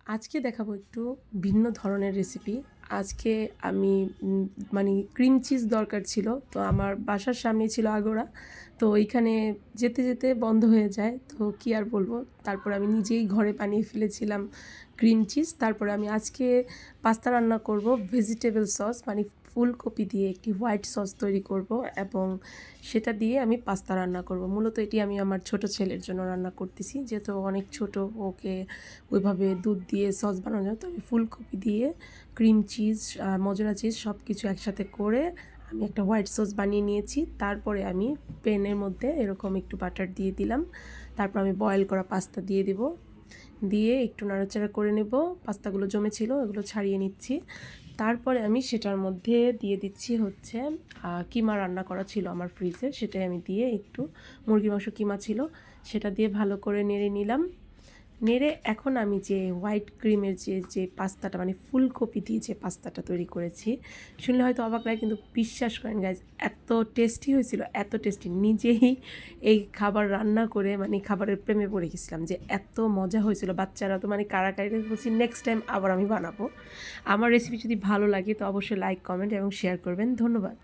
আজকে দেখাবো একটু ভিন্ন ধরনের রেসিপি। আজকে আমি মানে ক্রিম চিজ দরকার ছিল। তো আমার বাসার সামনেই ছিল আগোরা। তো ওইখানে যেতে, যেতে বন্ধ হয়ে যায়। তো কী আর বলবো? তারপরে আমি নিজেই ঘরে বানিয়ে ফেলেছিলাম ক্রিম চিজ। তারপরে আমি আজকে পাস্তা রান্না করব ভেজিটেবল সস মানে ফুলকপি দিয়ে একটি হোয়াইট সস তৈরি করব এবং সেটা দিয়ে আমি পাস্তা রান্না করব। মূলত এটি আমি আমার ছোট ছেলের জন্য রান্না করতেছি। যেহেতু অনেক ছোট, ওকে ওইভাবে দুধ দিয়ে সস বানানো যায়। তো আমি ফুলকপি দিয়ে ক্রিম চিজ, মজুরা চিজ সব কিছু একসাথে করে আমি একটা হোয়াইট সস বানিয়ে নিয়েছি। তারপরে আমি প্যানের মধ্যে এরকম একটু বাটার দিয়ে দিলাম। তারপর আমি বয়েল করা পাস্তা দিয়ে দিব। দিয়ে একটু নাড়াচাড়া করে নেব। পাস্তাগুলো জমেছিল এগুলো ছাড়িয়ে নিচ্ছি। তারপরে আমি সেটার মধ্যে দিয়ে দিচ্ছি হচ্ছে কিমা রান্না করা ছিল আমার ফ্রিজে, সেটাই আমি দিয়ে একটু মুরগির মাংস কিমা ছিল সেটা দিয়ে ভালো করে নেড়ে নিলাম। নেড়ে এখন আমি যে হোয়াইট ক্রিমের যে পাস্তাটা মানে ফুলকপি দিয়ে যে পাস্তাটা তৈরি করেছি, শুনলে হয়তো অবাক লাগে কিন্তু বিশ্বাস করেন গাইজ, এত টেস্টি হয়েছিল, এত টেস্টি। নিজেই এই খাবার রান্না করে মানে খাবারের প্রেমে পড়ে গেছিলাম যে এত মজা হয়েছিল। বাচ্চারা তো মানে কারাকারি বলছি নেক্সট টাইম আবার আমি বানাবো। আমার রেসিপি যদি ভালো লাগে তো অবশ্যই লাইক, কমেন্ট এবং শেয়ার করবেন। ধন্যবাদ।